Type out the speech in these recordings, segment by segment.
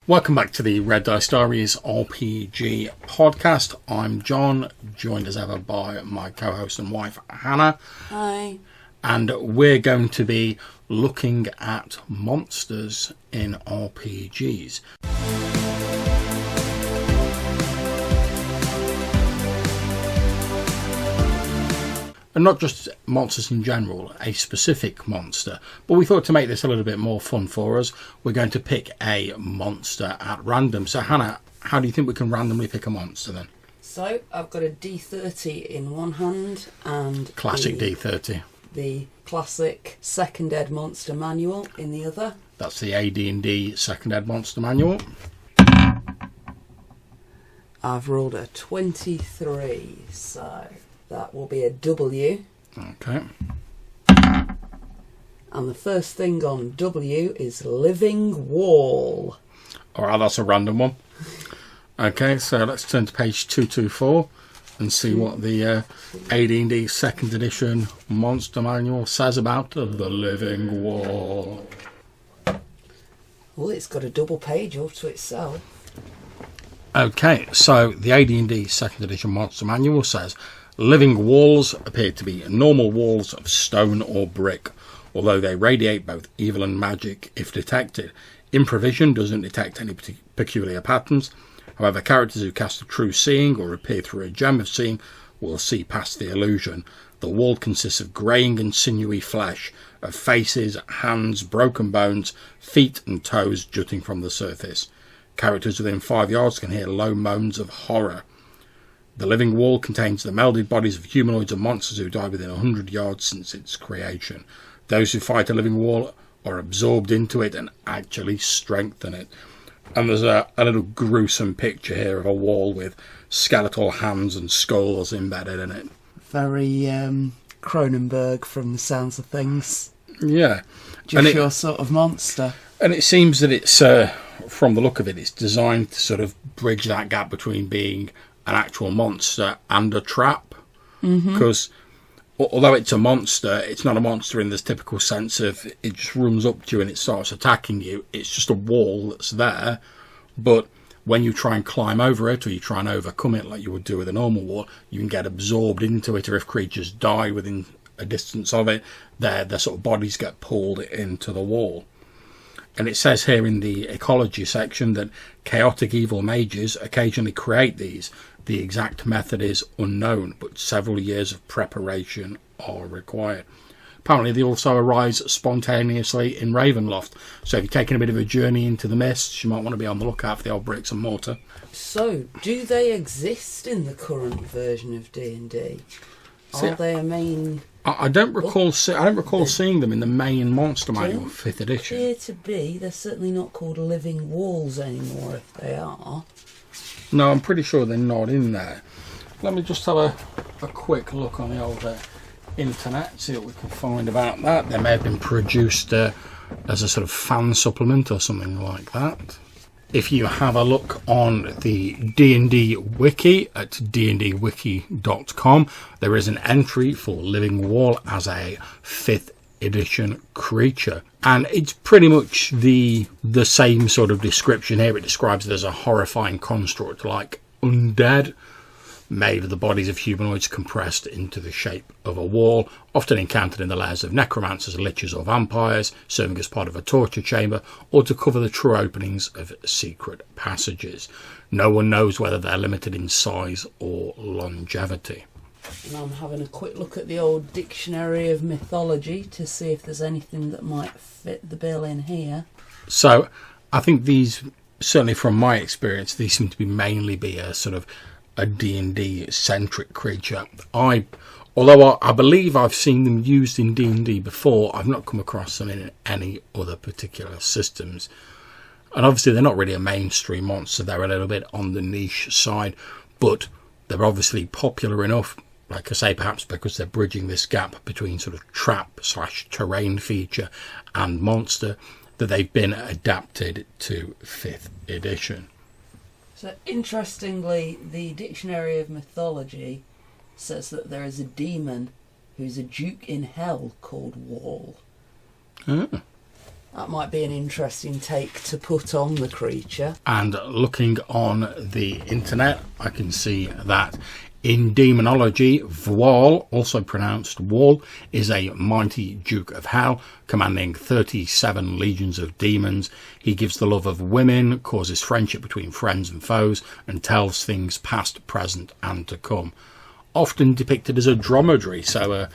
Welcome back to the Red Dice Diaries RPG podcast. I'm John, joined as ever by my co-host and wife, Hannah. Hi. And we're going to be looking at monsters in RPGs. And not just monsters in general, a specific monster. But we thought to make this a little bit more fun for us, we're going to pick a monster at random. So Hannah, how do you think we can randomly pick a monster then? So I've got a D30 in one hand and Classic D30. The classic second ed monster manual in the other. That's the AD&D second ed monster manual. I've rolled a 23, so that will be a W. Okay. And the first thing on W is Living Wall. Alright, that's a random one. Okay, so let's turn to page 224 and see what the AD&D second edition monster manual says about the Living Wall. Well, it's got a double page all to itself. Okay, so the AD&D second edition monster manual says living walls appear to be normal walls of stone or brick, although they radiate both evil and magic if detected. Improvision doesn't detect any peculiar patterns. However, characters who cast a true seeing or appear through a gem of seeing will see past the illusion. The wall consists of greying and sinewy flesh, of faces, hands, broken bones, feet and toes jutting from the surface. Characters within 5 yards can hear low moans of horror. The living wall contains the melded bodies of humanoids and monsters who died within 100 yards since its creation. Those who fight a living wall are absorbed into it and actually strengthen it. And there's a little gruesome picture here of a wall with skeletal hands and skulls embedded in it. Very Cronenberg from the sounds of things. Yeah. Just your sort of monster. And it seems that it's, from the look of it, it's designed to sort of bridge that gap between being an actual monster and a trap. Because although it's a monster, it's not a monster in this typical sense of it just runs up to you and it starts attacking you. It's just a wall that's there, but when you try and climb over it or you try and overcome it like you would do with a normal wall, you can get absorbed into it, or if creatures die within a distance of it, their sort of bodies get pulled into the wall. And it says here in the ecology section that chaotic evil mages occasionally create these. The exact method is unknown, but several years of preparation are required. Apparently they also arise spontaneously in Ravenloft. So if you're taking a bit of a journey into the mists, you might want to be on the lookout for the old bricks and mortar. So, do they exist in the current version of D&D? Are they a main... I don't recall seeing them in the main monster manual, 5th edition. Appear to be. They're certainly not called living walls anymore, if they are. No, I'm pretty sure they're not in there. Let me just have a quick look on the old internet, see what we can find about that. They may have been produced as a sort of fan supplement or something like that. If you have a look on the D&D Wiki at dndwiki.com, there is an entry for Living Wall as a 5th edition creature. And it's pretty much the same sort of description here. It describes it as a horrifying construct like undead, made of the bodies of humanoids compressed into the shape of a wall, often encountered in the lairs of necromancers, lichers or vampires, serving as part of a torture chamber or to cover the true openings of secret passages. No one knows whether they're limited in size or longevity. And I'm having a quick look at the old Dictionary of Mythology to see if there's anything that might fit the bill in here. So I think these, certainly from my experience, these seem to be mainly be a sort of a D&D centric creature. Although I believe I've seen them used in D&D before, I've not come across them in any other particular systems. And obviously they're not really a mainstream monster, they're a little bit on the niche side, but they're obviously popular enough, like I say, perhaps because they're bridging this gap between sort of trap/terrain feature and monster, that they've been adapted to 5th edition. So, interestingly, the Dictionary of Mythology says that there is a demon who's a duke in hell called Wall. Oh. That might be an interesting take to put on the creature. And looking on the internet, I can see that in demonology, Vual, also pronounced Wall, is a mighty Duke of Hell, commanding 37 legions of demons. He gives the love of women, causes friendship between friends and foes, and tells things past, present, and to come. Often depicted as a dromedary, so a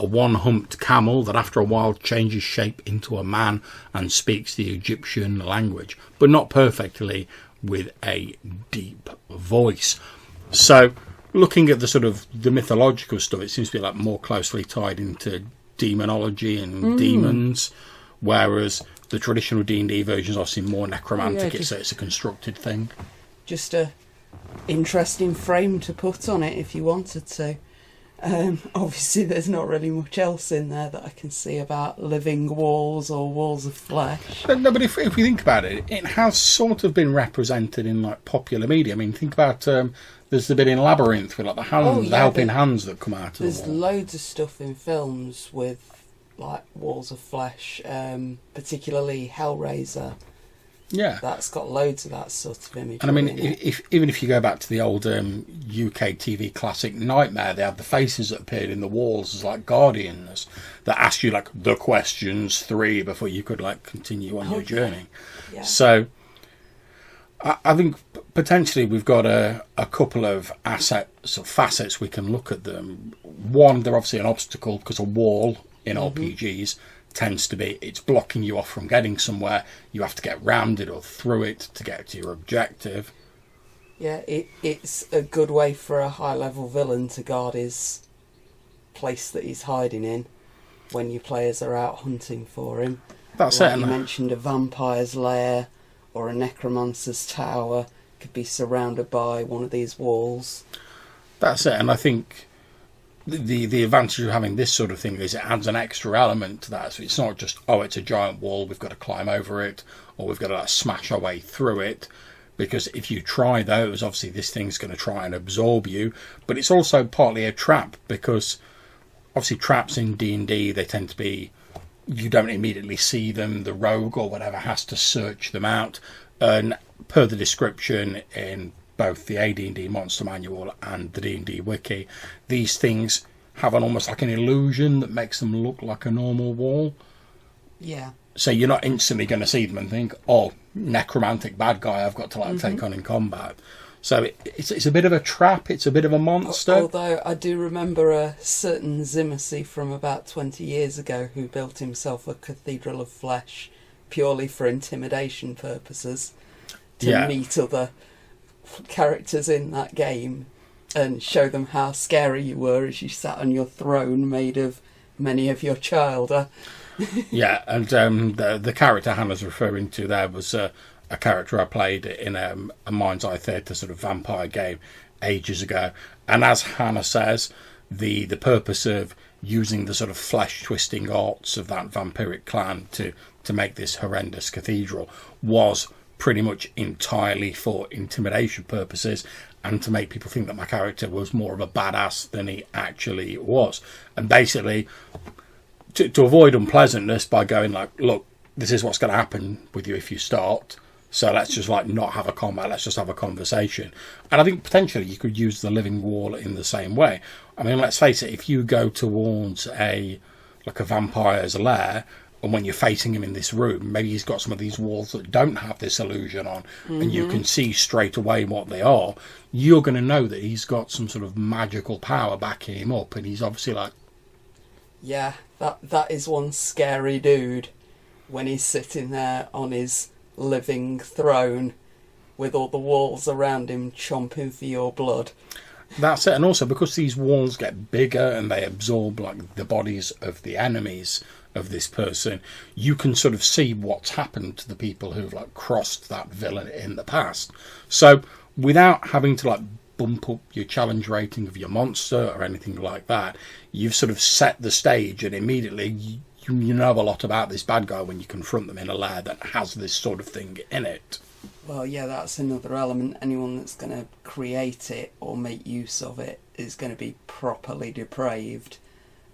one-humped camel that after a while changes shape into a man and speaks the Egyptian language, but not perfectly, with a deep voice. So, looking at the sort of the mythological stuff, it seems to be like more closely tied into demonology and demons, whereas the traditional D&D versions are obviously more necromantic. It's a constructed thing. Just a interesting frame to put on it if you wanted to. Obviously, there's not really much else in there that I can see about living walls or walls of flesh. But if we think about it, it has sort of been represented in like popular media. I mean, think about there's the bit in Labyrinth with like the helping hands that come out of There's the wall. loads of stuff in films with like walls of flesh, particularly Hellraiser. Yeah, That's got loads of that sort of imagery. and I mean, even if you go back to the old UK TV classic Nightmare, they had the faces that appeared in the walls as like guardians that asked you like the questions 3 before you could like continue on your journey. Yeah. So I think potentially we've got a couple of assets or facets we can look at them. One, they're obviously an obstacle because a wall in RPGs tends to be it's blocking you off from getting somewhere. You have to get round it or through it to get to your objective. Yeah, it's a good way for a high-level villain to guard his place that he's hiding in when your players are out hunting for him. That's like it. You mentioned a vampire's lair or a necromancer's tower could be surrounded by one of these walls. That's it, and I think the advantage of having this sort of thing is it adds an extra element to that. So it's not just, it's a giant wall, we've got to climb over it, or we've got to smash our way through it. Because if you try those, obviously this thing's going to try and absorb you. But it's also partly a trap, because obviously traps in D&D, they tend to be, you don't immediately see them. The rogue or whatever has to search them out. And per the description in both the AD&D Monster Manual and the D&D Wiki, these things have almost like an illusion that makes them look like a normal wall. Yeah. So you're not instantly going to see them and think, necromantic bad guy I've got to take on in combat. So it's a bit of a trap, it's a bit of a monster. Although I do remember a certain Zimmersy from about 20 years ago who built himself a cathedral of flesh purely for intimidation purposes to meet other characters in that game and show them how scary you were as you sat on your throne made of many of your child. Yeah, and the character Hannah's referring to there was a character I played in a Mind's Eye Theatre sort of vampire game ages ago. And as Hannah says, the purpose of using the sort of flesh-twisting arts of that vampiric clan to make this horrendous cathedral was pretty much entirely for intimidation purposes and to make people think that my character was more of a badass than he actually was. And basically, to avoid unpleasantness by going like, look, this is what's going to happen with you if you start, so let's just like not have a combat, let's just have a conversation. And I think potentially you could use the living wall in the same way. I mean, let's face it, if you go towards a vampire's lair, and when you're facing him in this room, maybe he's got some of these walls that don't have this illusion on, and you can see straight away what they are, you're going to know that he's got some sort of magical power backing him up, and he's obviously like... Yeah, that is one scary dude when he's sitting there on his living throne with all the walls around him chomping for your blood. That's it, and also because these walls get bigger and they absorb like the bodies of the enemies of this person, you can sort of see what's happened to the people who've like crossed that villain in the past. So without having to like bump up your challenge rating of your monster or anything like that, you've sort of set the stage, and immediately you know a lot about this bad guy when you confront them in a lair that has this sort of thing in it. Well, yeah, that's another element. Anyone that's going to create it or make use of it is going to be properly depraved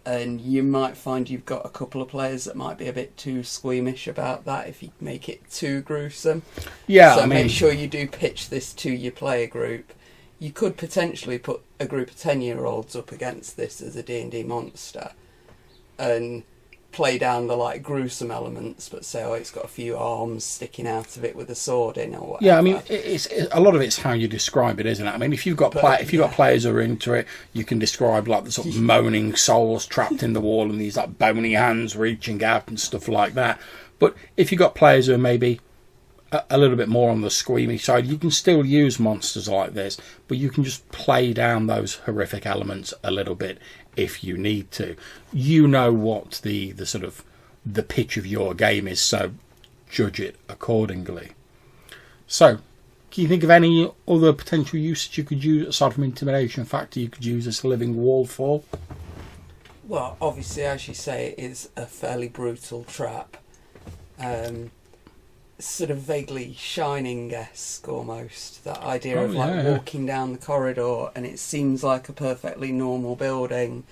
And you might find you've got a couple of players that might be a bit too squeamish about that if you make it too gruesome. Yeah, so I mean, make sure you do pitch this to your player group. You could potentially put a group of 10-year-olds up against this as a D&D monster and play down the like gruesome elements, but say, it's got a few arms sticking out of it with a sword in or whatever. Yeah, I mean, it's a lot of it's how you describe it, isn't it? I mean, if you've got got players who are into it, you can describe like the sort of moaning souls trapped in the wall and these like bony hands reaching out and stuff like that. But if you've got players who are maybe a little bit more on the squeamy side, you can still use monsters like this, but you can just play down those horrific elements a little bit if you need to. You know what the sort of the pitch of your game is, so judge it accordingly. So, can you think of any other potential usage you could use aside from intimidation factor you could use this living wall for? Well, obviously, as you say, it is a fairly brutal trap. Sort of vaguely Shining-esque almost. That idea of walking down the corridor and it seems like a perfectly normal building,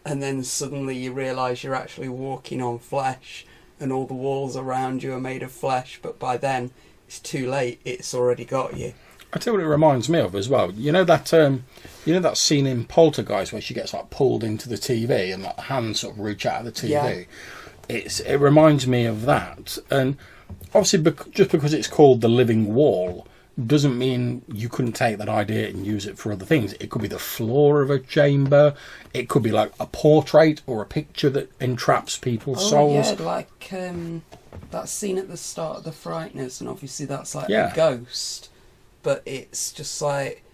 and then suddenly you realise you're actually walking on flesh and all the walls around you are made of flesh, but by then it's too late, it's already got you. I tell you what it reminds me of as well. You know that that scene in Poltergeist where she gets like pulled into the TV and like the hands sort of reach out of the TV. Yeah. It reminds me of that. And obviously, just because it's called the living wall doesn't mean you couldn't take that idea and use it for other things. It could be the floor of a chamber. It could be like a portrait or a picture that entraps people's souls. Yeah, like that scene at the start of The Frighteners, and obviously that's like a ghost. But it's just like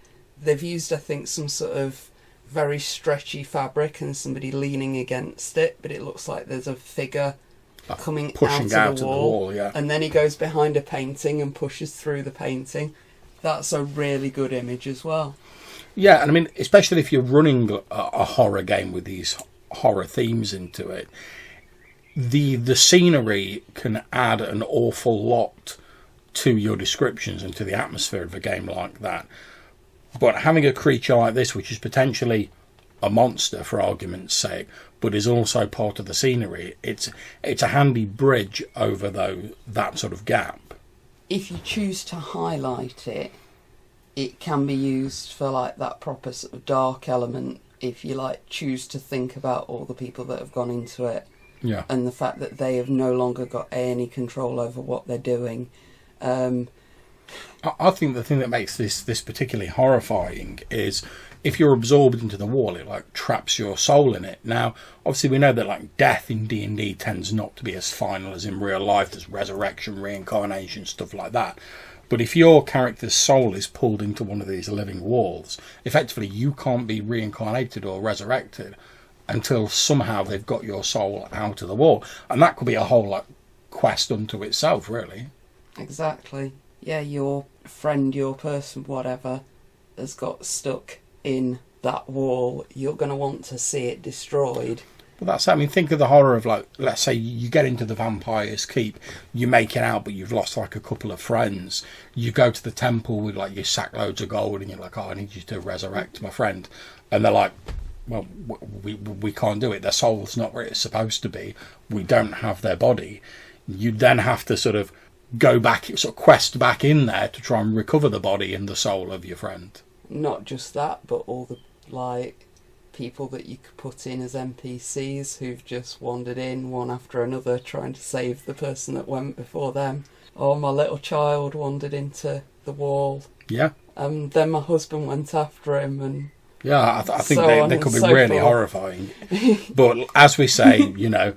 they've used, I think, some sort of very stretchy fabric and somebody leaning against it, but it looks like there's a figure coming pushing out of the wall, yeah. And then he goes behind a painting and pushes through the painting. That's a really good image as well. Yeah, and I mean, especially if you're running a horror game with these horror themes into it, the scenery can add an awful lot to your descriptions and to the atmosphere of a game like that. But having a creature like this, which is potentially a monster for argument's sake, but is also part of the scenery, it's a handy bridge over that sort of gap. If you choose to highlight it, it can be used for like that proper sort of dark element. If you like choose to think about all the people that have gone into it, and the fact that they have no longer got any control over what they're doing. I think the thing that makes this particularly horrifying is if you're absorbed into the wall, it like traps your soul in it. Now, obviously, we know that like death in D&D tends not to be as final as in real life. There's resurrection, reincarnation, stuff like that. But if your character's soul is pulled into one of these living walls, effectively you can't be reincarnated or resurrected until somehow they've got your soul out of the wall, and that could be a whole like quest unto itself, really. Exactly. Yeah, your friend, your person, whatever, has got stuck in that wall. You're going to want to see it destroyed. Well, that's it. I mean, think of the horror of, like, let's say you get into the vampire's keep, you make it out, but you've lost, like, a couple of friends. You go to the temple with, like, your sack loads of gold, and you're like, I need you to resurrect my friend. And they're like, well, we can't do it. Their soul's not where it's supposed to be. We don't have their body. You then have to sort of go back, sort of quest back in there to try and recover the body and the soul of your friend. Not just that, but all the, like, people that you could put in as NPCs who've just wandered in one after another trying to save the person that went before them. Or my little child wandered into the wall. Yeah. And then my husband went after him, and yeah, I think they could be really horrifying. But as we say, you know,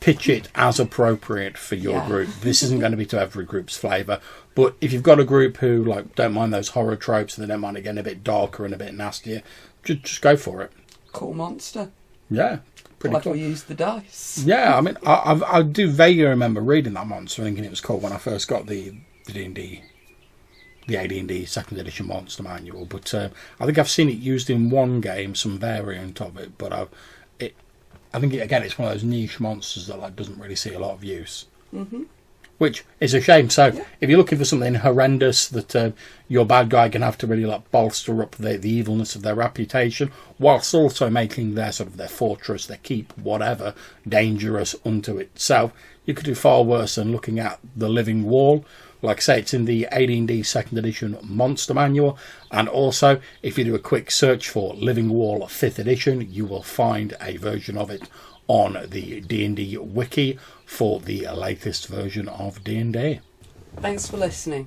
pitch it as appropriate for your group. This isn't going to be to every group's flavour. But if you've got a group who like don't mind those horror tropes and they don't mind it getting a bit darker and a bit nastier, just go for it. Cool monster. Yeah, pretty like cool. We use the dice. Yeah, I mean, I do vaguely remember reading that monster, thinking it was cool when I first got the D&D, the AD&D second edition monster manual. But I think I've seen it used in one game, some variant of it. But I think again, it's one of those niche monsters that like doesn't really see a lot of use. Mm-hmm. which is a shame. So if you're looking for something horrendous that your bad guy can have to really like bolster up the evilness of their reputation, whilst also making their sort of their fortress, their keep, whatever, dangerous unto itself, you could do far worse than looking at the Living Wall. Like I say, it's in the AD&D 2nd edition Monster Manual, and also if you do a quick search for Living Wall 5th edition, you will find a version of it on the D&D Wiki for the latest version of D&D. Thanks for listening.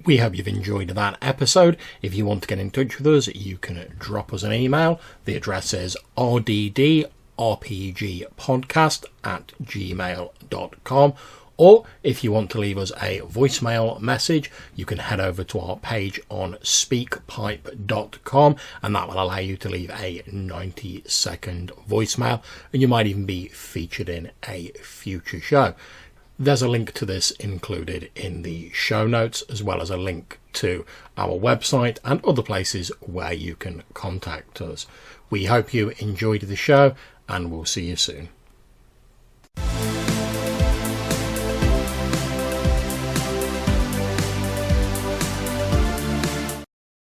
We hope you've enjoyed that episode. If you want to get in touch with us, you can drop us an email. The address is rddrpgpodcast@gmail.com. Or if you want to leave us a voicemail message, you can head over to our page on speakpipe.com, and that will allow you to leave a 90-second voicemail, and you might even be featured in a future show. There's a link to this included in the show notes, as well as a link to our website and other places where you can contact us. We hope you enjoyed the show, and we'll see you soon.